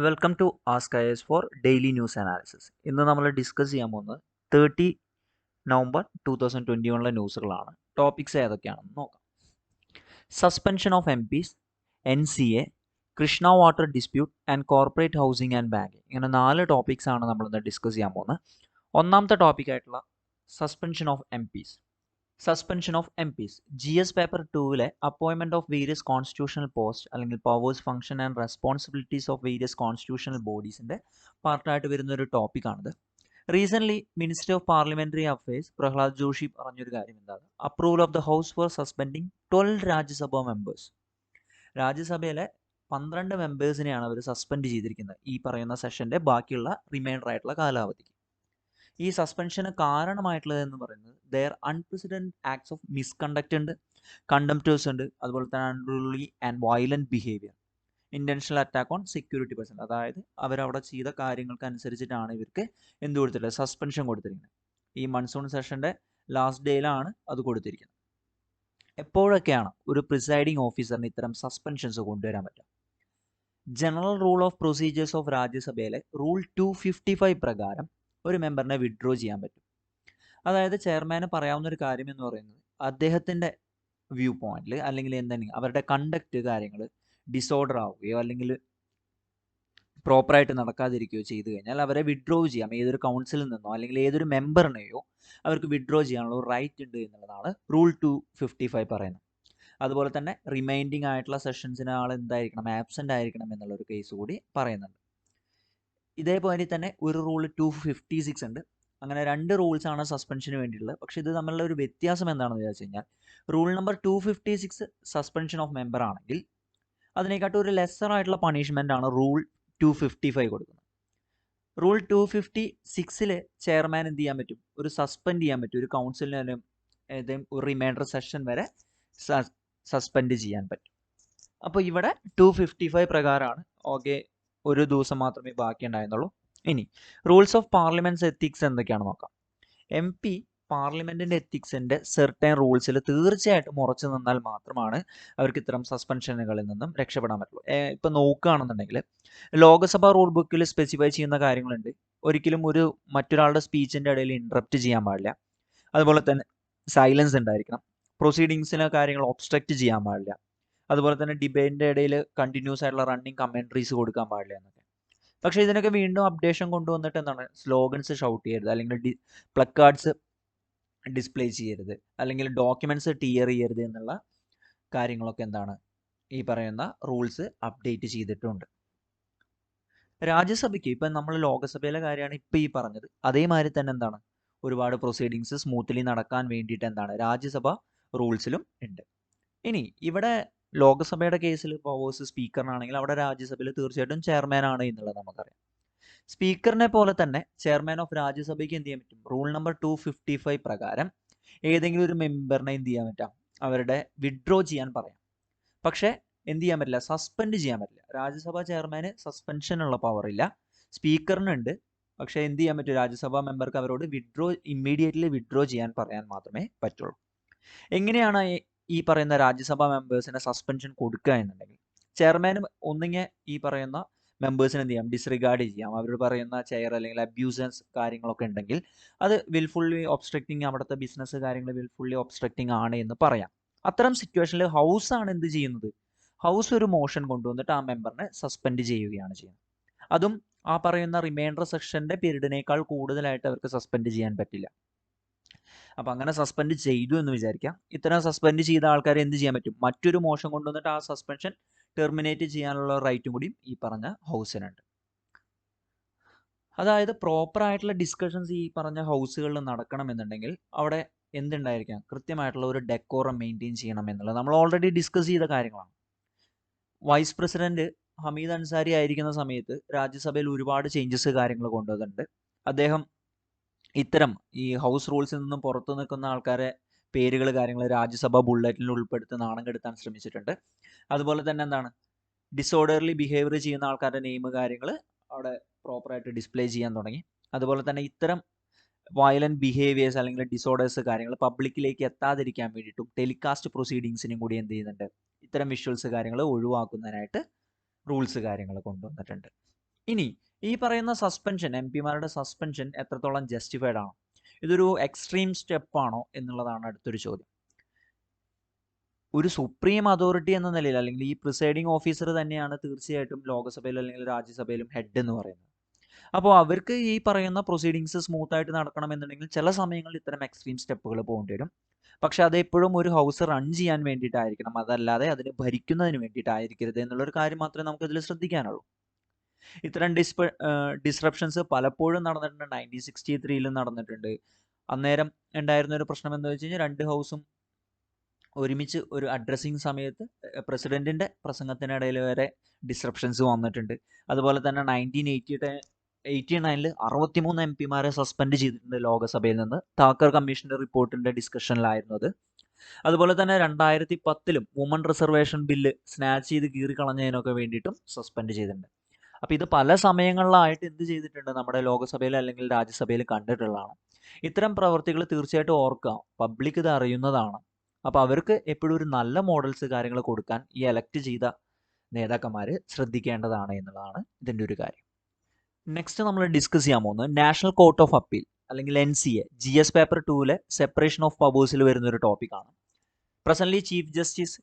Welcome to ask IS for daily news analysis. ഇന്ന് നമ്മൾ discuss ചെയ്യാൻ പോകുന്നത് 30 നവംബർ 2021 ന്യൂസുകളാണ്. ടോപ്പിക്സ് ഏതൊക്കെയാണെന്ന് നോക്കാം. Suspension of MPs, NCA, Krishna water dispute and corporate housing and banking. ഇങ്ങനെ 4 topics ആണ് നമ്മളിന്ന് ഡിസ്കസ് ചെയ്യാൻ പോകുന്നത്. ഒന്നാമത്തെ ടോപ്പിക് ആയിട്ടുള്ള suspension of MPs. Suspension of MPs GS paper 2-ലെ appointment of various constitutional post അല്ലെങ്കിൽ powers function and responsibilities of various constitutional ബോഡീസിൻ്റെ പാർട്ടായിട്ട് വരുന്ന ഒരു ടോപ്പിക്കാണിത്. Recently minister of parliamentary affairs Pralhad Joshi പറഞ്ഞൊരു കാര്യം എന്താണ്? Approval of the house for suspending 12 Rajya Sabha members. രാജ്യസഭയിലെ 12 മെമ്പേഴ്സിനെയാണ് അവർ സസ്പെൻഡ് ചെയ്തിരിക്കുന്നത് ഈ പറയുന്ന സെഷൻ്റെ ബാക്കിയുള്ള റിമൈൻഡർ ആയിട്ടുള്ള കാലാവധിക്ക്. ഈ സസ്പെൻഷന് കാരണമായിട്ടുള്ളത് എന്ന് പറയുന്നത് ദെയർ അൺപ്രസിഡൻറ്റ് ആക്ട്സ് ഓഫ് മിസ്കണ്ടക്റ്റ് ഉണ്ട്, കണ്ടംപ്റ്റേഴ്സ് ഉണ്ട്, അതുപോലെ തന്നെ unruly and violent behaviour, intentional attack on security person. അതായത് അവരവിടെ ചെയ്ത കാര്യങ്ങൾക്ക് അനുസരിച്ചിട്ടാണ് ഇവർക്ക് എന്ത് കൊടുത്തിട്ടുള്ളത്? സസ്പെൻഷൻ കൊടുത്തിരിക്കുന്നത്. ഈ മൺസൂൺ സെഷൻ്റെ ലാസ്റ്റ് ഡേയിലാണ് അത് കൊടുത്തിരിക്കുന്നത്. എപ്പോഴൊക്കെയാണ് ഒരു പ്രിസൈഡിങ് ഓഫീസറിന് ഇത്തരം സസ്പെൻഷൻസ് കൊണ്ടുവരാൻ പറ്റുക? General rule of procedures of രാജ്യസഭയിലെ റൂൾ 255 പ്രകാരം ഒരു മെമ്പറിനെ വിഡ്രോ ചെയ്യാൻ പറ്റും. അതായത് ചെയർമാന് പറയാവുന്ന ഒരു കാര്യം എന്ന് പറയുന്നത് അദ്ദേഹത്തിൻ്റെ വ്യൂ പോയിന്റിൽ അല്ലെങ്കിൽ എന്തെങ്കിലും അവരുടെ കണ്ടക്റ്റ് കാര്യങ്ങൾ ഡിസോർഡർ ആവുകയോ അല്ലെങ്കിൽ പ്രോപ്പറായിട്ട് നടക്കാതിരിക്കുകയോ ചെയ്തു കഴിഞ്ഞാൽ അവരെ വിഡ്രോ ചെയ്യാം. ഏതൊരു കൗൺസിലിൽ നിന്നോ അല്ലെങ്കിൽ ഏതൊരു മെമ്പറിനെയോ അവർക്ക് വിഡ്രോ ചെയ്യാനുള്ള റൈറ്റ് ഉണ്ട് എന്നുള്ളതാണ് റൂൾ 255 പറയുന്നത്. അതുപോലെ തന്നെ റിമൈൻഡിങ് ആയിട്ടുള്ള സെഷൻസിന് ആൾ എന്തായിരിക്കണം? ആബ്സെൻ്റ് ആയിരിക്കണം എന്നുള്ളൊരു കേസ് കൂടി പറയുന്നുണ്ട്. ഇതേപോലെ തന്നെ ഒരു റൂൾ 256 ഉണ്ട്. അങ്ങനെ 2 റൂൾസാണ് സസ്പെൻഷന് വേണ്ടിയിട്ടുള്ളത്. പക്ഷേ ഇത് തമ്മിലുള്ള ഒരു വ്യത്യാസം എന്താണെന്ന് വിചാരിച്ചു കഴിഞ്ഞാൽ rule number 256 suspension of member ആണെങ്കിൽ അതിനെക്കാട്ടും ഒരു ലെസ്സർ ആയിട്ടുള്ള പണിഷ്മെൻ്റ് ആണ് റൂൾ 255 കൊടുക്കുന്നത്. റൂൾ 256-ൽ ചെയർമാൻ എന്ത് ചെയ്യാൻ പറ്റും? ഒരു സസ്പെൻഡ് ചെയ്യാൻ പറ്റും. ഒരു കൗൺസിലിന് ഏതെങ്കിലും ഒരു റിമൈൻഡർ സെഷൻ വരെ സസ്പെൻഡ് ചെയ്യാൻ പറ്റും. അപ്പോൾ ഇവിടെ 255 പ്രകാരമാണ്. ഓക്കെ, ഒരു ദിവസം മാത്രമേ ബാക്കി ഉണ്ടായിരുന്നുള്ളൂ. ഇനി റൂൾസ് ഓഫ് പാർലമെൻറ്റ്സ് എത്തിക്സ് എന്തൊക്കെയാണെന്ന് നോക്കാം. MP പാർലമെൻറ്റിൻ്റെ എത്തിക്സിൻ്റെ സെർട്ടൈൻ റൂൾസിൽ തീർച്ചയായിട്ടും ഉറച്ചു നിന്നാൽ മാത്രമാണ് അവർക്ക് ഇത്തരം സസ്പെൻഷനുകളിൽ നിന്നും രക്ഷപ്പെടാൻ പറ്റുള്ളൂ. ഇപ്പം നോക്കുകയാണെന്നുണ്ടെങ്കിൽ ലോകസഭാ റൂൾ ബുക്കിൽ സ്പെസിഫൈ ചെയ്യുന്ന കാര്യങ്ങളുണ്ട്. ഒരിക്കലും മറ്റൊരാളുടെ സ്പീച്ചിൻ്റെ ഇടയിൽ ഇൻറ്ററപ്റ്റ് ചെയ്യാൻ പാടില്ല. അതുപോലെ തന്നെ സൈലൻസ് ഉണ്ടായിരിക്കണം. പ്രൊസീഡിങ്സിലെ കാര്യങ്ങൾ ഒബ്സ്ട്രക്റ്റ് ചെയ്യാൻ പാടില്ല. അതുപോലെ തന്നെ ഡിബേറ്റിൻ്റെ ഇടയിൽ കണ്ടിന്യൂസ് ആയിട്ടുള്ള റണ്ണിങ് കമൻട്രീസ് കൊടുക്കാൻ പാടില്ല എന്നൊക്കെ. പക്ഷേ ഇതിനൊക്കെ വീണ്ടും അപ്ഡേഷൻ കൊണ്ടുവന്നിട്ട് എന്താണ്? സ്ലോഗൻസ് ഷൗട്ട് ചെയ്യരുത്, അല്ലെങ്കിൽ പ്ലക്കാർഡ്സ് ഡിസ്പ്ലേ ചെയ്യരുത്, അല്ലെങ്കിൽ ഡോക്യുമെൻറ്റ്സ് ടിയർ ചെയ്യരുത് എന്നുള്ള കാര്യങ്ങളൊക്കെ എന്താണ് ഈ പറയുന്ന റൂൾസ് അപ്ഡേറ്റ് ചെയ്തിട്ടുണ്ട്. രാജ്യസഭയ്ക്ക് ഇപ്പം നമ്മൾ ലോകസഭയിലെ കാര്യമാണ് ഇപ്പം ഈ പറഞ്ഞത്. അതേമാതിരി തന്നെ എന്താണ് ഒരുപാട് പ്രൊസീഡിങ്സ് സ്മൂത്ത്ലി നടക്കാൻ വേണ്ടിയിട്ട് എന്താണ് രാജ്യസഭ റൂൾസിലും ഉണ്ട്. ഇനി ഇവിടെ ലോകസഭയുടെ കേസിൽ പവേഴ്സ് സ്പീക്കറിനാണെങ്കിൽ അവിടെ രാജ്യസഭയിൽ തീർച്ചയായിട്ടും ചെയർമാൻ ആണ് എന്നുള്ളത് നമുക്കറിയാം. സ്പീക്കറിനെ പോലെ തന്നെ ചെയർമാൻ ഓഫ് രാജ്യസഭയ്ക്ക് എന്ത് ചെയ്യാൻ പറ്റും? റൂൾ നമ്പർ 255 പ്രകാരം ഏതെങ്കിലും ഒരു മെമ്പറിനെ എന്ത് ചെയ്യാൻ പറ്റാം? അവരുടെ വിഡ്രോ ചെയ്യാൻ പറയാം. പക്ഷേ എന്ത് ചെയ്യാൻ പറ്റില്ല? സസ്പെൻഡ് ചെയ്യാൻ പറ്റില്ല. രാജ്യസഭാ ചെയർമാന് സസ്പെൻഷനുള്ള പവർ ഇല്ല, സ്പീക്കറിനുണ്ട്. പക്ഷേ എന്ത് ചെയ്യാൻ പറ്റും? രാജ്യസഭാ മെമ്പർക്ക് അവരോട് ഇമ്മീഡിയറ്റ്ലി വിഡ്രോ ചെയ്യാൻ പറയാൻ മാത്രമേ പറ്റുള്ളൂ. എങ്ങനെയാണ് ഈ പറയുന്ന രാജ്യസഭാ മെമ്പേഴ്സിനെ സസ്പെൻഷൻ കൊടുക്കുക എന്നുണ്ടെങ്കിൽ ചെയർമാനും ഒന്നിങ്ങനെ ഈ പറയുന്ന മെമ്പേഴ്സിന് എന്ത് ചെയ്യാം? ഡിസ്റിഗാർഡ് ചെയ്യാം. അവർ പറയുന്ന ചെയർ അല്ലെങ്കിൽ അബ്യൂസൻസ് കാര്യങ്ങളൊക്കെ ഉണ്ടെങ്കിൽ അത് വിൽഫുള്ളി ഒബ്സ്ട്രക്റ്റിംഗ്, അവിടുത്തെ ബിസിനസ് കാര്യങ്ങൾ വിൽഫുള്ളി ഒബ്സ്ട്രക്റ്റിംഗ് ആണ് എന്ന് പറയാം. അത്തരം സിറ്റുവേഷനിൽ ഹൗസ് ആണ് എന്ത് ചെയ്യുന്നത്? ഹൗസ് ഒരു മോഷൻ കൊണ്ടുവന്നിട്ട് ആ മെമ്പറിനെ സസ്പെൻഡ് ചെയ്യുകയാണ് ചെയ്യുന്നത്. അതും ആ പറയുന്ന റിമൈൻഡർ സെക്ഷൻ്റെ പീരീഡിനേക്കാൾ കൂടുതലായിട്ട് അവർക്ക് സസ്പെൻഡ് ചെയ്യാൻ പറ്റില്ല. അപ്പോൾ അങ്ങനെ സസ്പെൻഡ് ചെയ്തു എന്ന് വിചാരിക്കാം. ഇത്തരം സസ്പെൻഡ് ചെയ്ത ആൾക്കാരെ എന്ത് ചെയ്യാൻ പറ്റും? മറ്റൊരു മോഷൻ കൊണ്ടുവന്നിട്ട് ആ സസ്പെൻഷൻ ടെർമിനേറ്റ് ചെയ്യാനുള്ള റൈറ്റും കൂടി ഈ പറഞ്ഞ ഹൗസിനുണ്ട്. അതായത് പ്രോപ്പർ ആയിട്ടുള്ള ഡിസ്കഷൻസ് ഈ പറഞ്ഞ ഹൗസുകളിൽ നടക്കണമെന്നുണ്ടെങ്കിൽ അവിടെ എന്തുണ്ടായിരിക്കാം? കൃത്യമായിട്ടുള്ള ഒരു ഡെക്കോറം മെയിൻറ്റെയിൻ ചെയ്യണം എന്നുള്ളത് നമ്മൾ ഓൾറെഡി ഡിസ്കസ് ചെയ്ത കാര്യങ്ങളാണ്. വൈസ് പ്രസിഡന്റ് ഹമീദ് അൻസാരി ആയിരിക്കുന്ന സമയത്ത് രാജ്യസഭയിൽ ഒരുപാട് ചേഞ്ചസ് കാര്യങ്ങൾ കൊണ്ടുവന്നിട്ടുണ്ട്. അദ്ദേഹം ഇത്തരം ഈ ഹൗസ് റൂൾസിൽ നിന്നും പുറത്തു നിൽക്കുന്ന ആൾക്കാരെ പേരുകൾ കാര്യങ്ങൾ രാജ്യസഭ ബുള്ളറ്റിൽ ഉൾപ്പെടുത്തി നാണം കെടുത്താൻ ശ്രമിച്ചിട്ടുണ്ട്. അതുപോലെ തന്നെ എന്താണ് ഡിസോർഡർലി ബിഹേവിയർ ചെയ്യുന്ന ആൾക്കാരുടെ നെയിം കാര്യങ്ങൾ അവിടെ പ്രോപ്പറായിട്ട് ഡിസ്പ്ലേ ചെയ്യാൻ തുടങ്ങി. അതുപോലെ തന്നെ ഇത്തരം വയലൻറ്റ് ബിഹേവിയേഴ്സ് അല്ലെങ്കിൽ ഡിസോർഡേഴ്സ് കാര്യങ്ങൾ പബ്ലിക്കിലേക്ക് എത്താതിരിക്കാൻ വേണ്ടിയിട്ടും ടെലികാസ്റ്റ് പ്രൊസീഡിങ്സിനും കൂടി എന്ത് ചെയ്യുന്നുണ്ട്? ഇത്തരം വിഷ്വൽസ് കാര്യങ്ങൾ ഒഴിവാക്കുന്നതിനായിട്ട് റൂൾസ് കാര്യങ്ങൾ കൊണ്ടുവന്നിട്ടുണ്ട്. ഇനി ഈ പറയുന്ന സസ്പെൻഷൻ പിമാരുടെ സസ്പെൻഷൻ എത്രത്തോളം ജസ്റ്റിഫൈഡ് ആണ്, ഇതൊരു എക്സ്ട്രീം സ്റ്റെപ്പാണോ എന്നുള്ളതാണ് അടുത്തൊരു ചോദ്യം. ഒരു സുപ്രീം അതോറിറ്റി എന്ന നിലയിൽ അല്ലെങ്കിൽ ഈ പ്രിസൈഡിങ് ഓഫീസർ തന്നെയാണ് തീർച്ചയായിട്ടും ലോകസഭയിലും അല്ലെങ്കിൽ രാജ്യസഭയിലും ഹെഡ് എന്ന് പറയുന്നത്. അപ്പോൾ അവർക്ക് ഈ പറയുന്ന പ്രൊസീഡിങ്സ് സ്മൂത്ത് ആയിട്ട് നടക്കണമെന്നുണ്ടെങ്കിൽ ചില സമയങ്ങളിൽ ഇത്തരം എക്സ്ട്രീം സ്റ്റെപ്പുകൾ പോകേണ്ടി വരും. പക്ഷെ അത് എപ്പോഴും ഒരു ഹൗസ് റൺ ചെയ്യാൻ വേണ്ടിയിട്ടായിരിക്കണം, അതല്ലാതെ അതിന് ഭരിക്കുന്നതിന് വേണ്ടിയിട്ടായിരിക്കരുത് എന്നുള്ളൊരു കാര്യം മാത്രമേ നമുക്കതിൽ ശ്രദ്ധിക്കാനുള്ളൂ. ഇത്തരം ഡിസ്റപ്ഷൻസ് പലപ്പോഴും നടന്നിട്ടുണ്ട്. 1963 നടന്നിട്ടുണ്ട്. അന്നേരം ഉണ്ടായിരുന്ന ഒരു പ്രശ്നം എന്താ വെച്ച് കഴിഞ്ഞാൽ, രണ്ട് ഹൗസും ഒരുമിച്ച് ഒരു അഡ്രസ്സിങ് സമയത്ത് പ്രസിഡന്റിന്റെ പ്രസംഗത്തിനിടയിൽ വരെ ഡിസ്റപ്ഷൻസ് വന്നിട്ടുണ്ട്. അതുപോലെ തന്നെ 1989 63 MP സസ്പെൻഡ് ചെയ്തിട്ടുണ്ട് ലോകസഭയിൽ നിന്ന്. താക്കർ കമ്മീഷന്റെ റിപ്പോർട്ടിന്റെ ഡിസ്കഷനിലായിരുന്നു അത്. അതുപോലെ തന്നെ 2010 വുമൺ റിസർവേഷൻ ബില്ല് സ്നാച്ച് ചെയ്ത് കീറിക്കളഞ്ഞതിനൊക്കെ വേണ്ടിയിട്ടും സസ്പെൻഡ് ചെയ്തിട്ടുണ്ട്. അപ്പോൾ ഇത് പല സമയങ്ങളിലായിട്ട് എന്ത് ചെയ്തിട്ടുണ്ട്, നമ്മുടെ ലോകസഭയിൽ അല്ലെങ്കിൽ രാജ്യസഭയിൽ കണ്ടിട്ടുള്ളതാണ്. ഇത്തരം പ്രവർത്തികൾ തീർച്ചയായിട്ടും ഓർക്കുക, പബ്ലിക് ഇത് അറിയുന്നതാണ്. അപ്പോൾ അവർക്ക് എപ്പോഴും ഒരു നല്ല മോഡൽസ് കാര്യങ്ങൾ കൊടുക്കാൻ ഈ എലക്ട് ചെയ്ത നേതാക്കന്മാർ ശ്രദ്ധിക്കേണ്ടതാണ് എന്നുള്ളതാണ് ഇതിൻ്റെ ഒരു കാര്യം. നെക്സ്റ്റ് നമ്മൾ ഡിസ്കസ് ചെയ്യാൻ പോകുന്നത് നാഷണൽ കോർട്ട് ഓഫ് അപ്പീൽ അല്ലെങ്കിൽ NCA GS paper 2 separation of പവേഴ്സിൽ വരുന്നൊരു ടോപ്പിക്കാണ്. Presently chief justice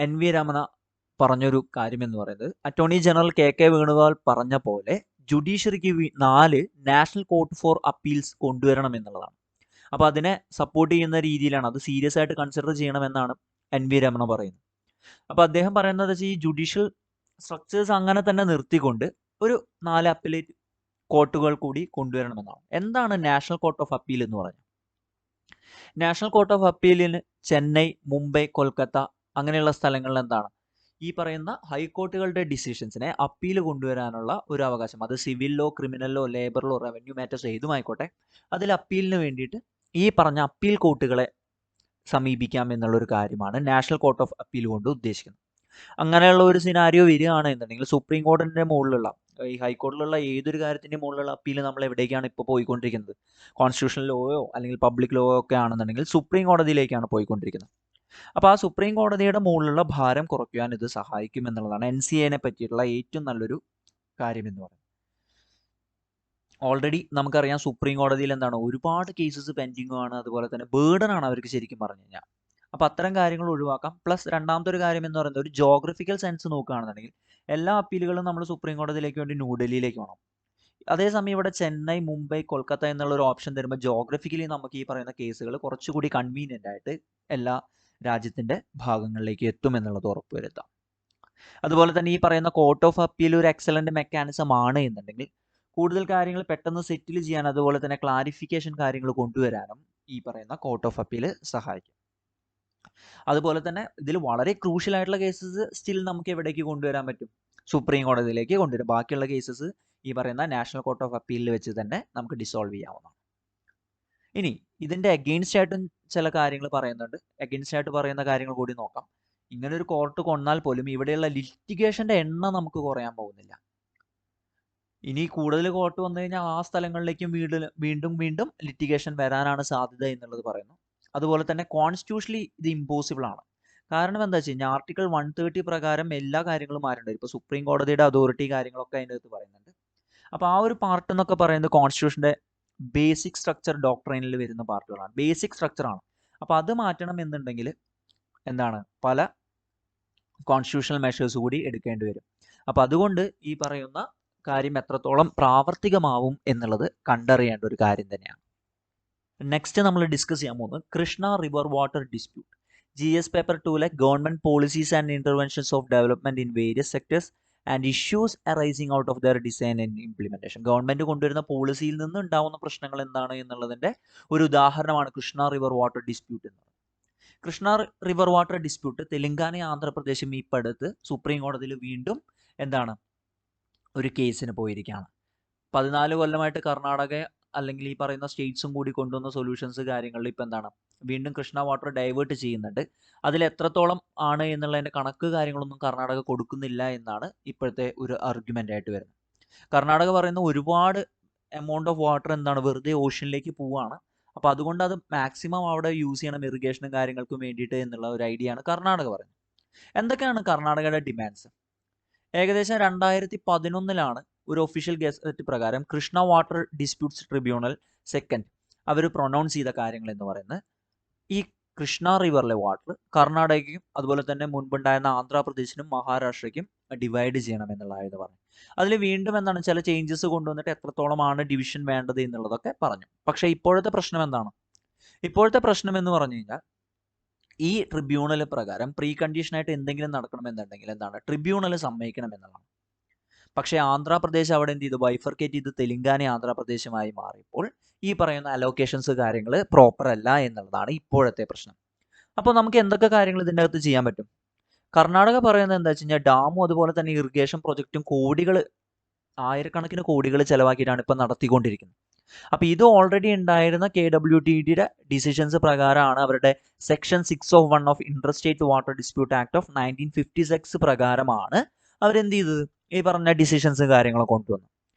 NV Ramana പറഞ്ഞൊരു കാര്യം എന്ന് പറയുന്നത്, അറ്റോർണി ജനറൽ KK വേണുഗോപാൽ പറഞ്ഞ പോലെ ജുഡീഷ്യറിക്ക് 4 നാഷണൽ കോർട്ട് ഫോർ അപ്പീൽസ് കൊണ്ടുവരണം എന്നുള്ളതാണ്. അപ്പോൾ അതിനെ സപ്പോർട്ട് ചെയ്യുന്ന രീതിയിലാണ്, അത് സീരിയസ് ആയിട്ട് കൺസിഡർ ചെയ്യണമെന്നാണ് NV രമണ പറയുന്നത്. അപ്പോൾ അദ്ദേഹം പറയുന്നത് ഈ ജുഡീഷ്യൽ സ്ട്രക്ചേഴ്സ് അങ്ങനെ തന്നെ നിർത്തിക്കൊണ്ട് ഒരു 4 അപ്പീലേറ്റ് കോർട്ടുകൾ കൂടി കൊണ്ടുവരണമെന്നാണ്. എന്താണ് നാഷണൽ കോർട്ട് ഓഫ് അപ്പീൽ എന്ന് പറഞ്ഞാൽ? നാഷണൽ കോർട്ട് ഓഫ് അപ്പീലിന് ചെന്നൈ, മുംബൈ, കൊൽക്കത്ത അങ്ങനെയുള്ള സ്ഥലങ്ങളിൽ എന്താണ്, ഈ പറയുന്ന ഹൈക്കോർട്ടുകളുടെ ഡിസിഷൻസിനെ അപ്പീൽ കൊണ്ടുവരാനുള്ള ഒരു അവകാശം, അത് സിവിലോ ക്രിമിനലോ ലേബറിലോ റവന്യൂ മാറ്റേഴ്സോ ഏതുമായിക്കോട്ടെ, അതിൽ അപ്പീലിന് വേണ്ടിയിട്ട് ഈ പറഞ്ഞ അപ്പീൽ കോർട്ടുകളെ സമീപിക്കാം എന്നുള്ളൊരു കാര്യമാണ് നാഷണൽ കോർട്ട് ഓഫ് അപ്പീൽ കൊണ്ട് ഉദ്ദേശിക്കുന്നത്. അങ്ങനെയുള്ള ഒരു സിനാരിയോ വരികയാണ് എന്നുണ്ടെങ്കിൽ സുപ്രീം കോടതിൻ്റെ മുകളിലുള്ള ഈ ഹൈക്കോടതിയിലുള്ള ഏതൊരു കാര്യത്തിൻ്റെ മുകളിലുള്ള അപ്പീൽ നമ്മൾ എവിടേക്കാണ് ഇപ്പോൾ പോയിക്കൊണ്ടിരിക്കുന്നത്? കോൺസ്റ്റിറ്റ്യൂഷണൽ ലോയോ അല്ലെങ്കിൽ പബ്ലിക് ലോയോ ഒക്കെ ആണെന്നുണ്ടെങ്കിൽ സുപ്രീം കോടതിയിലേക്കാണ് പോയിക്കൊണ്ടിരിക്കുന്നത്. അപ്പോൾ ആ സുപ്രീം കോടതിയുടെ മുകളിലുള്ള ഭാരം കുറയ്ക്കാൻ ഇത് സഹായിക്കും എന്നുള്ളതാണ് NCAനെ പറ്റിയിട്ടുള്ള ഏറ്റവും നല്ലൊരു കാര്യം എന്ന് പറയുന്നത്. ഓൾറെഡി നമുക്കറിയാം സുപ്രീം കോടതിയിൽ എന്താണ് ഒരുപാട് കേസസ് പെൻഡിങ്ങും ആണ്, അതുപോലെ തന്നെ ബേർഡൻ ആണ് അവർക്ക് ശരിക്കും പറഞ്ഞു കഴിഞ്ഞാൽ. അപ്പോൾ അത്തരം കാര്യങ്ങൾ ഒഴിവാക്കാം. പ്ലസ് രണ്ടാമത്തെ ഒരു കാര്യം എന്ന് പറയുന്നത്, ഒരു ജോഗ്രഫിക്കൽ സെൻസ് നോക്കുകയാണെന്നുണ്ടെങ്കിൽ എല്ലാ അപ്പീലുകളും നമ്മൾ സുപ്രീം കോടതിയിലേക്ക് വേണ്ടി ന്യൂഡൽഹിയിലേക്ക് വേണം. അതേസമയം ഇവിടെ ചെന്നൈ, മുംബൈ, കൊൽക്കത്ത എന്നുള്ള ഒരു ഓപ്ഷൻ തരുമ്പോൾ ജോഗ്രഫിക്കലി നമുക്ക് ഈ പറയുന്ന കേസുകൾ കുറച്ചുകൂടി കൺവീനിയൻ്റ് ആയിട്ട് എല്ലാ രാജ്യത്തിൻ്റെ ഭാഗങ്ങളിലേക്ക് എത്തും എന്നുള്ളത് ഉറപ്പുവരുത്താം. അതുപോലെ തന്നെ ഈ പറയുന്ന കോർട്ട് ഓഫ് അപ്പീൽ ഒരു എക്സലന്റ് മെക്കാനിസം ആണ് എന്നുണ്ടെങ്കിൽ കൂടുതൽ കാര്യങ്ങൾ പെട്ടെന്ന് സെറ്റിൽ ചെയ്യാൻ, അതുപോലെ തന്നെ ക്ലാരിഫിക്കേഷൻ കാര്യങ്ങൾ കൊണ്ടുവരാനും ഈ പറയുന്ന കോർട്ട് ഓഫ് അപ്പീൽ സഹായിക്കും. അതുപോലെ തന്നെ ഇതിൽ വളരെ ക്രൂഷ്യൽ ആയിട്ടുള്ള കേസസ് സ്റ്റിൽ നമുക്ക് എവിടേക്ക് കൊണ്ടുവരാൻ പറ്റും? സുപ്രീം കോടതിയിലേക്ക് കൊണ്ടുവരും. ബാക്കിയുള്ള കേസസ് ഈ പറയുന്ന നാഷണൽ കോർട്ട് ഓഫ് അപ്പീലിൽ വെച്ച് തന്നെ നമുക്ക് ഡിസോൾവ് ചെയ്യാവുന്നതാണ്. ഇനി ഇതിൻ്റെ അഗെയിൻസ്റ്റ് ആയിട്ടും ചില കാര്യങ്ങൾ പറയുന്നുണ്ട്. അഗെയിൻസ്റ്റ് ആയിട്ട് പറയുന്ന കാര്യങ്ങൾ കൂടി നോക്കാം. ഇങ്ങനെ ഒരു കോർട്ട് കൊണ്ടാൽ പോലും ഇവിടെയുള്ള ലിറ്റിഗേഷൻ്റെ എണ്ണം നമുക്ക് കുറയാൻ പോകുന്നില്ല. ഇനി കൂടുതൽ കോർട്ട് വന്നു കഴിഞ്ഞാൽ ആ സ്ഥലങ്ങളിലേക്കും വീണ്ടും വീണ്ടും ലിറ്റിഗേഷൻ വരാനാണ് സാധ്യത എന്നുള്ളത് പറയുന്നു. അതുപോലെ തന്നെ കോൺസ്റ്റിറ്റ്യൂഷണലി ഇത് ഇമ്പോസിബിൾ ആണ്. കാരണം എന്താ വെച്ച് കഴിഞ്ഞാൽ ആർട്ടിക്കിൾ 130 പ്രകാരം എല്ലാ കാര്യങ്ങളും മാറ്റേണ്ടത്. ഇപ്പോൾ സുപ്രീം കോടതിയുടെ അതോറിറ്റി കാര്യങ്ങളൊക്കെ അതിൻ്റെ അകത്ത് പറയുന്നുണ്ട്. അപ്പോൾ ആ ഒരു പാർട്ട് എന്നൊക്കെ പറയുന്നത് കോൺസ്റ്റിറ്റ്യൂഷൻ്റെ ബേസിക് സ്ട്രക്ചർ ഡോക്ട്രൈനിൽ വരുന്ന പാർട്ടുകളാണ്, ബേസിക് സ്ട്രക്ചറാണ്. അപ്പോൾ അത് മാറ്റണം എന്നുണ്ടെങ്കിൽ എന്താണ്, പല കോൺസ്റ്റിറ്റ്യൂഷണൽ മെഷേഴ്സ് കൂടി എടുക്കേണ്ടി വരും. അപ്പോൾ അതുകൊണ്ട് ഈ പറയുന്ന കാര്യം എത്രത്തോളം പ്രാവർത്തികമാവും എന്നുള്ളത് കണ്ടറിയേണ്ട ഒരു കാര്യം തന്നെയാണ്. നെക്സ്റ്റ് നമ്മൾ ഡിസ്കസ് ചെയ്യാൻ പോകുന്നത് Krishna river water dispute. GS paper 2 government policies and interventions of development in various sectors and issues arising out of there design and implementation. Government കൊണ്ടുവരുന്ന പോളിസിയിൽ നിന്ന് ഉണ്ടാവുന്ന പ്രശ്നങ്ങൾ എന്താണ് എന്നുള്ളതിന്റെ ഒരു ഉദാഹരണമാണ് കൃഷ്ണ റിവർ വാട്ടർ ഡിസ്പ്യൂട്ട് എന്നത്. കൃഷ്ണ റിവർ വാട്ടർ ഡിസ്പ്യൂട്ട് തെലങ്കാനയും ആന്ധ്രാപ്രദേശും ഇപ്പോൾ അടുത്ത് സുപ്രീം കോടതിയിൽ വീണ്ടും എന്താണ് ഒരു കേസിന് പോയിരിക്കുകയാണ്. 14 കൊല്ലമായിട്ട് കർണാടക അല്ലെങ്കിൽ ഈ പറയുന്ന സ്റ്റേറ്റ്സും കൂടി കൊണ്ടുവന്ന സൊല്യൂഷൻസ് കാര്യങ്ങളിൽ ഇപ്പോൾ എന്താണ് വീണ്ടും കൃഷ്ണ വാട്ടർ ഡൈവേർട്ട് ചെയ്യുന്നുണ്ട്. അതിൽ എത്രത്തോളം ആണ് എന്നുള്ളതിൻ്റെ കണക്ക് കാര്യങ്ങളൊന്നും കർണാടക കൊടുക്കുന്നില്ല എന്നാണ് ഇപ്പോഴത്തെ ഒരു ആർഗ്യുമെൻ്റ് ആയിട്ട് വരുന്നത്. കർണാടക പറയുന്ന ഒരുപാട് എമൗണ്ട് ഓഫ് വാട്ടർ എന്താണ് വെറുതെ ഓഷ്യനിലേക്ക് പോവുകയാണ്. അപ്പോൾ അതുകൊണ്ട് അത് മാക്സിമം അവിടെ യൂസ് ചെയ്യണം ഇറിഗേഷനും കാര്യങ്ങൾക്കും വേണ്ടിയിട്ട് എന്നുള്ള ഒരു ഐഡിയ ആണ് കർണാടക പറയുന്നത്. എന്തൊക്കെയാണ് കർണാടകയുടെ ഡിമാൻഡ്സ്? ഏകദേശം 2011 ഒരു ഒഫീഷ്യൽ ഗസറ്റ് പ്രകാരം Krishna water disputes tribunal second അവർ പ്രൊനൗൺസ് ചെയ്ത കാര്യങ്ങൾ എന്ന് പറയുന്നത് ഈ കൃഷ്ണ റിവറിലെ വാട്ടർ കർണാടകയ്ക്കും അതുപോലെ തന്നെ മുൻപുണ്ടായിരുന്ന ആന്ധ്രാപ്രദേശിനും മഹാരാഷ്ട്രയ്ക്കും ഡിവൈഡ് ചെയ്യണം എന്നുള്ളതായിരുന്നു പറഞ്ഞു. അതിൽ വീണ്ടും എന്താണ് ചില ചേഞ്ചസ് കൊണ്ടുവന്നിട്ട് എത്രത്തോളമാണ് ഡിവിഷൻ വേണ്ടത് എന്നുള്ളതൊക്കെ പറഞ്ഞു. പക്ഷേ ഇപ്പോഴത്തെ പ്രശ്നം എന്താണ്? ഇപ്പോഴത്തെ പ്രശ്നം എന്ന് പറഞ്ഞു കഴിഞ്ഞാൽ ഈ ട്രിബ്യൂണൽ പ്രകാരം പ്രീ കണ്ടീഷനായിട്ട് എന്തെങ്കിലും നടക്കണമെന്നുണ്ടെങ്കിൽ എന്താണ് ട്രിബ്യൂണൽ സമ്മതിക്കണം എന്നുള്ളതാണ്. പക്ഷേ ആന്ധ്രാപ്രദേശ് അവിടെ എന്ത് ചെയ്തു? ബൈഫർക്കേറ്റ് ചെയ്ത് തെലുങ്കാന ആന്ധ്രാപ്രദേശുമായി മാറിയപ്പോൾ ഈ പറയുന്ന അലോക്കേഷൻസ് കാര്യങ്ങൾ പ്രോപ്പർ അല്ല എന്നുള്ളതാണ് ഇപ്പോഴത്തെ പ്രശ്നം. അപ്പോൾ നമുക്ക് എന്തൊക്കെ കാര്യങ്ങൾ ഇതിൻ്റെ അകത്ത് ചെയ്യാൻ പറ്റും? കർണാടക പറയുന്നത് എന്താ വെച്ച് കഴിഞ്ഞാൽ ഡാമും അതുപോലെ തന്നെ ഇറിഗേഷൻ പ്രൊജക്റ്റും ആയിരക്കണക്കിന് കോടികൾ ചെലവാക്കിയിട്ടാണ് ഇപ്പം നടത്തിക്കൊണ്ടിരിക്കുന്നത്. അപ്പോൾ ഇത് ഓൾറെഡി ഉണ്ടായിരുന്ന KWTDയുടെ ഡിസിഷൻസ് പ്രകാരമാണ് അവരുടെ section 6(1) of interstate water dispute act of 1956 പ്രകാരമാണ് അവരെന്ത് ചെയ്തത്? ഈ പറഞ്ഞ ഡിസിഷൻസ് കാര്യങ്ങളൊക്കെ കൊണ്ടുവന്നു.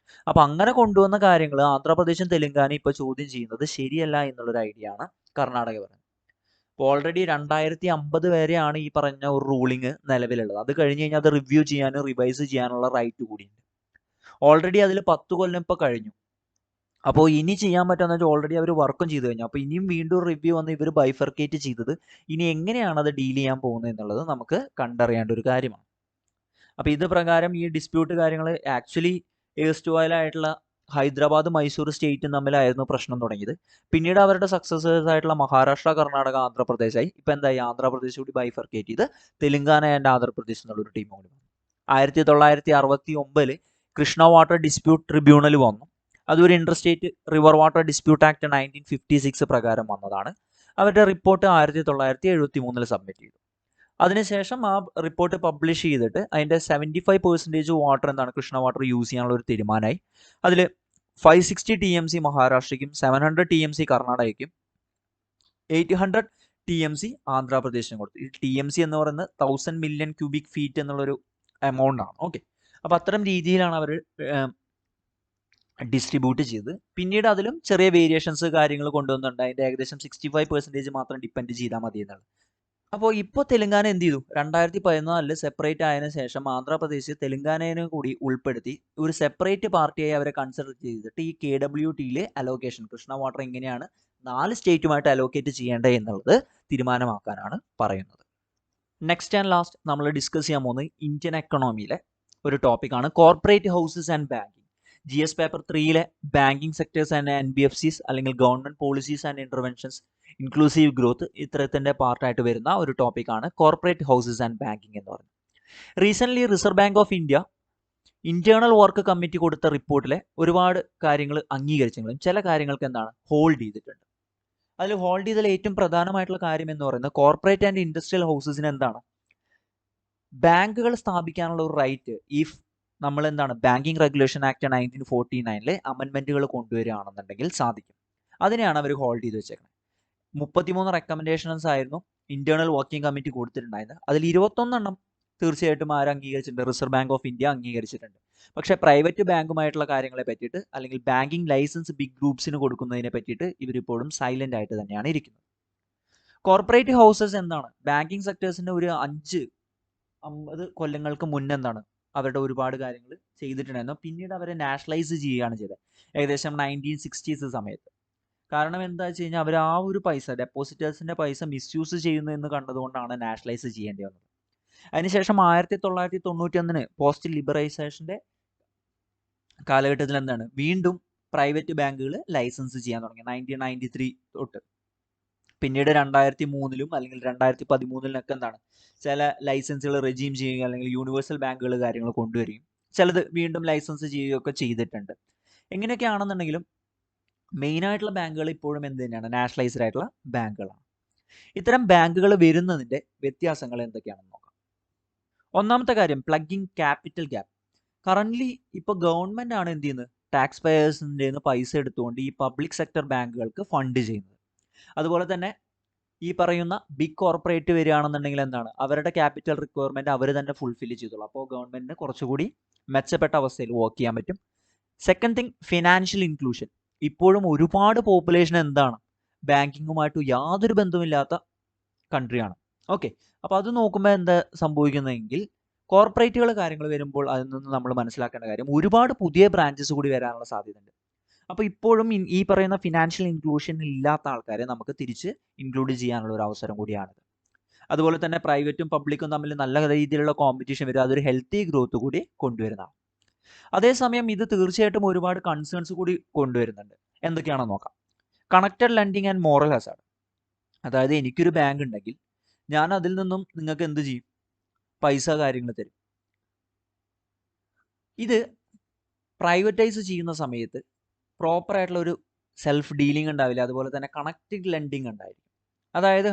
അപ്പോൾ അങ്ങനെ കൊണ്ടുവന്ന കാര്യങ്ങൾ ആന്ധ്രാപ്രദേശും തെലുങ്കാനയും ഇപ്പോൾ ചോദ്യം ചെയ്യുന്നത് ശരിയല്ല എന്നുള്ളൊരു ഐഡിയ ആണ് കർണാടക പറയുന്നത്. അപ്പോൾ ഓൾറെഡി 2050 വരെയാണ് ഈ പറഞ്ഞ ഒരു റൂളിങ് നിലവിലുള്ളത്. അത് കഴിഞ്ഞ് കഴിഞ്ഞാൽ അത് റിവ്യൂ ചെയ്യാനും റിവൈസ് ചെയ്യാനുള്ള റൈറ്റ് കൂടിയുണ്ട്. ഓൾറെഡി അതിൽ 10 കൊല്ലം ഇപ്പോൾ കഴിഞ്ഞു. അപ്പോൾ ഇനി ചെയ്യാൻ പറ്റുമെന്ന് വെച്ചാൽ ഓൾറെഡി അവർ വർക്കും ചെയ്തു കഴിഞ്ഞു. അപ്പോൾ ഇനിയും വീണ്ടും റിവ്യൂ വന്ന് ഇവർ ബൈഫർക്കേറ്റ് ചെയ്തത് ഇനി എങ്ങനെയാണ് അത് ഡീൽ ചെയ്യാൻ പോകുന്നത് എന്നുള്ളത് നമുക്ക് കണ്ടറിയേണ്ട ഒരു കാര്യമാണ്. അപ്പോൾ ഇത് പ്രകാരം ഈ ഡിസ്പ്യൂട്ട് കാര്യങ്ങൾ ആക്ച്വലി ഏസ്റ്റുവൈലായിട്ടുള്ള ഹൈദരാബാദ് മൈസൂർ സ്റ്റേറ്റും തമ്മിലായിരുന്നു പ്രശ്നം തുടങ്ങിയത്. പിന്നീട് അവരുടെ സക്സസേഴ്സ് ആയിട്ടുള്ള മഹാരാഷ്ട്ര, കർണാടക, ആന്ധ്രാപ്രദേശായി. ഇപ്പം എന്തായി? ആന്ധ്രാപ്രദേശ് കൂടി ബൈഫർക്കേറ്റ് ചെയ്ത് തെലുങ്കാന ആൻഡ് ആന്ധ്രാപ്രദേശ് എന്നുള്ളൊരു ടീം കൂടി വന്നു. 1969 കൃഷ്ണ വാട്ടർ ഡിസ്പ്യൂട്ട് ട്രിബ്യൂണൽ വന്നു. അതൊരു interstate river water dispute act 1956 പ്രകാരം വന്നതാണ്. അവരുടെ റിപ്പോർട്ട് 1973 സബ്മിറ്റ് ചെയ്തു. അതിനുശേഷം ആ റിപ്പോർട്ട് പബ്ലിഷ് ചെയ്തിട്ട് അതിൻ്റെ 75% വാട്ടർ എന്താണ് കൃഷ്ണ വാട്ടർ യൂസ് ചെയ്യാനുള്ള ഒരു തീരുമാനമായി. അതിൽ 560 TMC മഹാരാഷ്ട്രയ്ക്കും 700 TMC കർണാടകയ്ക്കും 800 TMC ആന്ധ്രാപ്രദേശിനും കൊടുത്തു. ഈ TMC എന്ന് പറയുന്നത് 1000 മില്യൺ ക്യൂബിക് ഫീറ്റ് എന്നുള്ളൊരു എമൗണ്ട് ആണ്. ഓക്കെ, അപ്പോൾ അത്തരം രീതിയിലാണ് അവർ ഡിസ്ട്രിബ്യൂട്ട് ചെയ്ത്. പിന്നീട് അതിലും ചെറിയ വേരിയേഷൻസ് കാര്യങ്ങൾ കൊണ്ടുവന്നുണ്ട്. അതിൻ്റെ ഏകദേശം 65% മാത്രം ഡിപ്പെൻഡ് ചെയ്താൽ മതി എന്നാണ്. അപ്പോൾ ഇപ്പോൾ തെലുങ്കാന എന്ത് ചെയ്തു? 2014 സെപ്പറേറ്റ് ആയതിനു ശേഷം ആന്ധ്രാപ്രദേശ് തെലുങ്കാനയെ കൂടി ഉൾപ്പെടുത്തി ഒരു സെപ്പറേറ്റ് പാർട്ടിയായി അവരെ കൺസിഡർ ചെയ്തിട്ട് ഈ KWTയിലെ അലോക്കേഷൻ കൃഷ്ണ വാട്ടർ എങ്ങനെയാണ് 4 സ്റ്റേറ്റുമായിട്ട് അലോക്കേറ്റ് ചെയ്യേണ്ടത് എന്നുള്ളത് തീരുമാനമാക്കാനാണ് പറയുന്നത്. നെക്സ്റ്റ് ആൻഡ് ലാസ്റ്റ് നമ്മൾ ഡിസ്കസ് ചെയ്യാൻ പോകുന്നത് ഇന്ത്യൻ എക്കണോമിയിലെ ഒരു ടോപ്പിക്കാണ് corporate houses and banking. GS paper 3ലെ ബാങ്കിങ് സെക്ടേഴ്സ് ആൻഡ് NBFCs അല്ലെങ്കിൽ government policies and interventions inclusive growth ഇത്തരത്തിൻ്റെ പാർട്ടായിട്ട് വരുന്ന ഒരു ടോപ്പിക്കാണ് കോർപ്പറേറ്റ് ഹൗസസ് ആൻഡ് ബാങ്കിങ് എന്ന് പറയുന്നത്. Recently reserve bank of India internal work committee കൊടുത്ത റിപ്പോർട്ടിലെ ഒരുപാട് കാര്യങ്ങൾ അംഗീകരിച്ചെങ്കിലും ചില കാര്യങ്ങൾക്ക് എന്താണ് ഹോൾഡ് ചെയ്തിട്ടുണ്ട്. അതിൽ ഹോൾഡ് ചെയ്തതിൽ ഏറ്റവും പ്രധാനമായിട്ടുള്ള കാര്യം എന്ന് പറയുന്നത് കോർപ്പറേറ്റ് ആൻഡ് ഇൻഡസ്ട്രിയൽ ഹൗസസിന് എന്താണ് ബാങ്കുകൾ സ്ഥാപിക്കാനുള്ള ഒരു റൈറ്റ് ഇഫ് നമ്മൾ എന്താണ് ബാങ്കിങ് റെഗുലേഷൻ ആക്ട് 1949 അമെൻമെന്റുകൾ കൊണ്ടുവരികയാണെന്നുണ്ടെങ്കിൽ സാധിക്കും. അതിനെയാണ് അവർ ഹോൾഡ് ചെയ്ത് വെച്ചേക്കുന്നത്. 33 റെക്കമെൻഡേഷൻസ് ആയിരുന്നു ഇന്റേണൽ വർക്കിംഗ് കമ്മിറ്റി കൊടുത്തിട്ടുണ്ടായിരുന്നത്. അതിൽ 21 തീർച്ചയായിട്ടും ആര് അംഗീകരിച്ചിട്ടുണ്ട്? റിസർവ് ബാങ്ക് ഓഫ് ഇന്ത്യ അംഗീകരിച്ചിട്ടുണ്ട്. പക്ഷേ പ്രൈവറ്റ് ബാങ്കുമായിട്ടുള്ള കാര്യങ്ങളെ പറ്റിയിട്ട് അല്ലെങ്കിൽ ബാങ്കിങ് ലൈസൻസ് ബിഗ് ഗ്രൂപ്പ്സിന് കൊടുക്കുന്നതിനെ പറ്റിയിട്ട് ഇവരിപ്പോഴും സൈലന്റ് ആയിട്ട് തന്നെയാണ് ഇരിക്കുന്നത്. കോർപ്പറേറ്റ് ഹൗസസ് എന്താണ് ബാങ്കിങ് സെക്ടേഴ്സിന്റെ ഒരു 50 കൊല്ലങ്ങൾക്ക് മുന്നേ എന്താണ് അവരുടെ ഒരുപാട് കാര്യങ്ങൾ ചെയ്തിട്ടുണ്ടായിരുന്നു. പിന്നീട് അവരെ നാഷണലൈസ് ചെയ്യുകയാണ് ചെയ്തത് ഏകദേശം 1960s സമയത്ത്. കാരണം എന്താ വെച്ച് കഴിഞ്ഞാൽ അവർ ആ ഒരു പൈസ ഡെപ്പോസിറ്റേഴ്സിന്റെ പൈസ മിസ്യൂസ് ചെയ്യുന്നു എന്ന് കണ്ടതുകൊണ്ടാണ് നാഷണലൈസ് ചെയ്യേണ്ടി വന്നത്. അതിനുശേഷം 1991 പോസ്റ്റ് ലിബറൈസേഷന്റെ കാലഘട്ടത്തിൽ എന്താണ് വീണ്ടും പ്രൈവറ്റ് ബാങ്കുകൾ ലൈസൻസ് ചെയ്യാൻ തുടങ്ങി 1993 തൊട്ട്. പിന്നീട് 2003 അല്ലെങ്കിൽ 2013 എന്താണ് ചില ലൈസൻസുകൾ റെജീം ചെയ്യുക അല്ലെങ്കിൽ യൂണിവേഴ്സൽ ബാങ്കുകൾ കാര്യങ്ങൾ കൊണ്ടുവരികയും ചിലത് വീണ്ടും ലൈസൻസ് ചെയ്യുകയൊക്കെ ചെയ്തിട്ടുണ്ട്. എങ്ങനെയൊക്കെ ആണെന്നുണ്ടെങ്കിലും മെയിനായിട്ടുള്ള ബാങ്കുകൾ ഇപ്പോഴും എന്ത് തന്നെയാണ് നാഷണലൈസ്ഡ് ആയിട്ടുള്ള ബാങ്കുകളാണ്. ഇത്തരം ബാങ്കുകൾ വരുന്നതിൻ്റെ വ്യത്യാസങ്ങൾ എന്തൊക്കെയാണെന്ന് നോക്കാം. ഒന്നാമത്തെ കാര്യം പ്ലഗിങ് ക്യാപിറ്റൽ ഗ്യാപ്പ്. കറൻ്റ്ലി ഇപ്പോൾ ഗവൺമെൻറ് ആണ് എന്ത് ചെയ്യുന്നത് ടാക്സ് പേയേഴ്സിൻ്റെ നിന്ന് പൈസ എടുത്തുകൊണ്ട് ഈ പബ്ലിക് സെക്ടർ ബാങ്കുകൾക്ക് ഫണ്ട് ചെയ്യുന്നത്. അതുപോലെ തന്നെ ഈ പറയുന്ന ബിഗ് കോർപ്പറേറ്റ് വരികയാണെന്നുണ്ടെങ്കിൽ എന്താണ് അവരുടെ ക്യാപിറ്റൽ റിക്വയർമെൻറ്റ് അവർ തന്നെ ഫുൾഫിൽ ചെയ്തോളൂ. അപ്പോൾ ഗവൺമെൻറ്റിന് കുറച്ചുകൂടി മെച്ചപ്പെട്ട അവസ്ഥയിൽ വർക്ക് ചെയ്യാൻ പറ്റും. Second thing financial inclusion. ഇപ്പോഴും ഒരുപാട് പോപ്പുലേഷൻ എന്താണ് ബാങ്കിങ്ങുമായിട്ട് യാതൊരു ബന്ധമില്ലാത്ത കൺട്രിയാണ്. ഓക്കെ, അപ്പോൾ അത് നോക്കുമ്പോൾ എന്താ സംഭവിക്കുന്നതെങ്കിൽ കോർപ്പറേറ്റുകൾ കാര്യങ്ങൾ വരുമ്പോൾ അതിൽ നിന്ന് നമ്മൾ മനസ്സിലാക്കേണ്ട കാര്യം ഒരുപാട് പുതിയ ബ്രാഞ്ചസ് കൂടി വരാനുള്ള സാധ്യതയുണ്ട്. അപ്പോൾ ഇപ്പോഴും ഈ പറയുന്ന ഫിനാൻഷ്യൽ ഇൻക്ലൂഷൻ ഇല്ലാത്ത ആൾക്കാരെ നമുക്ക് തിരിച്ച് ഇൻക്ലൂഡ് ചെയ്യാനുള്ള ഒരു അവസരം കൂടിയാണിത്. അതുപോലെ തന്നെ പ്രൈവറ്റും പബ്ലിക്കും തമ്മിൽ നല്ല രീതിയിലുള്ള കോമ്പറ്റീഷൻ വരും. അതൊരു ഹെൽത്തി ഗ്രോത്ത് കൂടി കൊണ്ടുവരുന്നതാണ്. അതേസമയം ഇത് തീർച്ചയായിട്ടും ഒരുപാട് കൺസേൺസ് കൂടി കൊണ്ടുവരുന്നുണ്ട്. എന്തൊക്കെയാണെന്ന് നോക്കാം. Connected lending and moral Hazard. അതായത് എനിക്കൊരു ബാങ്ക് ഉണ്ടെങ്കിൽ ഞാൻ അതിൽ നിന്നും നിങ്ങൾക്ക് എന്ത് ചെയ്യും? പൈസ കാര്യങ്ങൾ തരും. ഇത് പ്രൈവറ്റൈസ് ചെയ്യുന്ന സമയത്ത് പ്രോപ്പർ ആയിട്ടുള്ള ഒരു സെൽഫ് ഡീലിംഗ് ഉണ്ടാവില്ല. അതുപോലെ തന്നെ കണക്റ്റഡ് ലെൻഡിങ് ഉണ്ടായിരിക്കും. അതായത്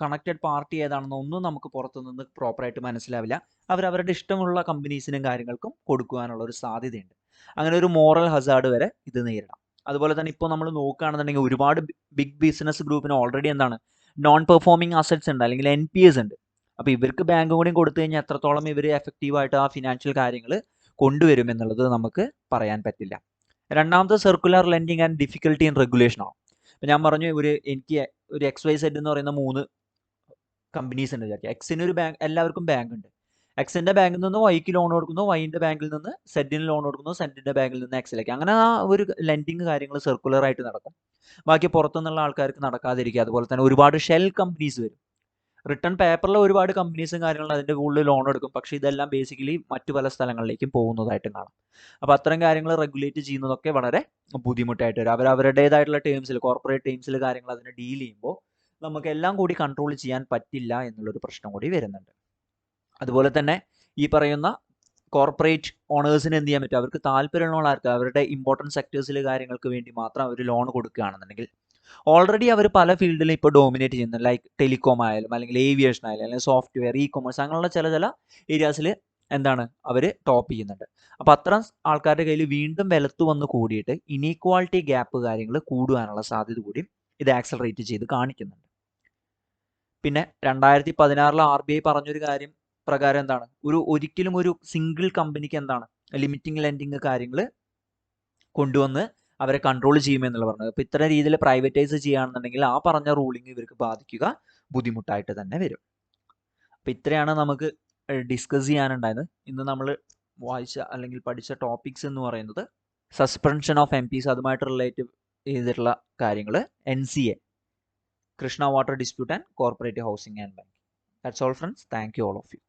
കണക്റ്റഡ് പാർട്ടി ഏതാണെന്ന് ഒന്നും നമുക്ക് പുറത്തുനിന്ന് പ്രോപ്പറായിട്ട് മനസ്സിലാവില്ല. അവരവരുടെ ഇഷ്ടമുള്ള കമ്പനീസിനും കാര്യങ്ങൾക്കും കൊടുക്കുവാനുള്ള ഒരു സാധ്യതയുണ്ട്. അങ്ങനെ ഒരു മോറൽ ഹസാർഡ് വരെ ഇത് നേരിടാം. അതുപോലെ തന്നെ ഇപ്പോൾ നമ്മൾ നോക്കുകയാണെന്നുണ്ടെങ്കിൽ ഒരുപാട് ബിഗ് ബിസിനസ് ഗ്രൂപ്പിന് ഓൾറെഡി എന്താണ് നോൺ പെർഫോമിംഗ് അസറ്റ്സ് ഉണ്ട്, അല്ലെങ്കിൽ NPAs ഉണ്ട്. അപ്പോൾ ഇവർക്ക് ബാങ്ക് കൂടി കൊടുത്തു കഴിഞ്ഞാൽ എത്രത്തോളം ഇവർ എഫക്റ്റീവായിട്ട് ആ ഫിനാൻഷ്യൽ കാര്യങ്ങൾ കൊണ്ടുവരും എന്നുള്ളത് നമുക്ക് പറയാൻ പറ്റില്ല. രണ്ടാമത്തെ circular lending and difficulty in regulation ആണ്. ഇപ്പം ഞാൻ പറഞ്ഞു എനിക്ക് ഒരു XYZ എന്ന് പറയുന്ന 3 കമ്പനീസ് ഉണ്ട് വിചാരിക്കുക. എക്സിന് ഒരു ബാങ്ക്, എല്ലാവർക്കും ബാങ്ക് ഉണ്ട്. എക്സിന്റെ ബാങ്കിൽ നിന്ന് വൈക്ക് ലോൺ കൊടുക്കുന്നു, വൈൻ്റെ ബാങ്കിൽ നിന്ന് സെഡിന് ലോൺ കൊടുക്കുന്നു, സെഡിന്റെ ബാങ്കിൽ നിന്ന് എക്സിലേക്ക്. അങ്ങനെ ആ ഒരു ലെൻഡിങ് കാര്യങ്ങൾ സർക്കുലർ ആയിട്ട് നടക്കും. ബാക്കി പുറത്തുനിന്നുള്ള ആൾക്കാർക്ക് നടക്കാതിരിക്കുക. അതുപോലെ തന്നെ ഒരുപാട് ഷെൽ കമ്പനീസ് വരും. റിട്ടേൺ പേപ്പറിൽ ഒരുപാട് കമ്പനീസും കാര്യങ്ങളും അതിൻ്റെ കൂടുതൽ ലോൺ എടുക്കും. പക്ഷേ ഇതെല്ലാം ബേസിക്കലി മറ്റു പല സ്ഥലങ്ങളിലേക്കും പോകുന്നതായിട്ടും കാണാം. അപ്പോൾ അത്തരം കാര്യങ്ങൾ റെഗുലേറ്റ് ചെയ്യുന്നതൊക്കെ വളരെ ബുദ്ധിമുട്ടായിട്ട് വരും. അവരവരുടേതായിട്ടുള്ള ടേംസിൽ, കോർപ്പറേറ്റ് ടേംസിൽ കാര്യങ്ങൾ അതിനെ ഡീൽ ചെയ്യുമ്പോൾ നമുക്ക് എല്ലാം കൂടി കൺട്രോൾ ചെയ്യാൻ പറ്റില്ല എന്നുള്ളൊരു പ്രശ്നം കൂടി വരുന്നുണ്ട്. അതുപോലെ തന്നെ ഈ പറയുന്ന കോർപ്പറേറ്റ് ഓണേഴ്സിന് എന്ത് ചെയ്യാൻ പറ്റും? അവർക്ക് താല്പര്യമുള്ള ആൾക്ക് അവരുടെ ഇമ്പോർട്ടൻറ്റ് സെക്ടേഴ്സിൽ കാര്യങ്ങൾക്ക് വേണ്ടി മാത്രം അവർ ലോൺ കൊടുക്കുകയാണെന്നുണ്ടെങ്കിൽ ഓൾറെഡി അവർ പല ഫീൽഡിലും ഇപ്പോൾ ഡോമിനേറ്റ് ചെയ്യുന്നുണ്ട്. ലൈക്ക് ടെലികോം ആയാലും, അല്ലെങ്കിൽ ഏവിയേഷൻ ആയാലും, അല്ലെങ്കിൽ സോഫ്റ്റ്വെയർ, ഇ-കൊമേഴ്സ്, അങ്ങനെയുള്ള ചില ഏരിയാസിൽ എന്താണ് അവർ ടോപ്പ് ചെയ്യുന്നുണ്ട്. അപ്പോൾ അത്തരം ആൾക്കാരുടെ കയ്യിൽ വീണ്ടും വിലത്ത് വന്ന് കൂടിയിട്ട് ഇനീക്വാളിറ്റി ഗ്യാപ്പ് കാര്യങ്ങൾ കൂടുവാനുള്ള സാധ്യത കൂടി ഇത് ആക്സലറേറ്റ് ചെയ്ത് കാണിക്കുന്നുണ്ട്. പിന്നെ 2016 RBI പറഞ്ഞൊരു കാര്യം പ്രകാരം എന്താണ്, ഒരിക്കലും ഒരു സിംഗിൾ കമ്പനിക്ക് എന്താണ് ലിമിറ്റിംഗ് ലെൻഡിങ് കാര്യങ്ങൾ കൊണ്ടുവന്ന് അവരെ കൺട്രോൾ ചെയ്യുമെന്നുള്ള പറഞ്ഞത്. അപ്പോൾ ഇത്തരം രീതിയിൽ പ്രൈവറ്റൈസ് ചെയ്യുകയാണെന്നുണ്ടെങ്കിൽ ആ പറഞ്ഞ റൂളിംഗ് ഇവർക്ക് ബാധിക്കുക ബുദ്ധിമുട്ടായിട്ട് തന്നെ വരും. അപ്പോൾ ഇത്രയാണ് നമുക്ക് ഡിസ്കസ് ചെയ്യാനുണ്ടായത്. ഇന്ന് നമ്മൾ വായിച്ച അല്ലെങ്കിൽ പഠിച്ച ടോപ്പിക്സ് എന്ന് പറയുന്നത് സസ്പെൻഷൻ ഓഫ് MPs, അതുമായിട്ട് റിലേറ്റ് ചെയ്തിട്ടുള്ള കാര്യങ്ങൾ, NCA, Krishna Water Dispute and Corporate Housing and Banking. That's all, friends. Thank you all of you.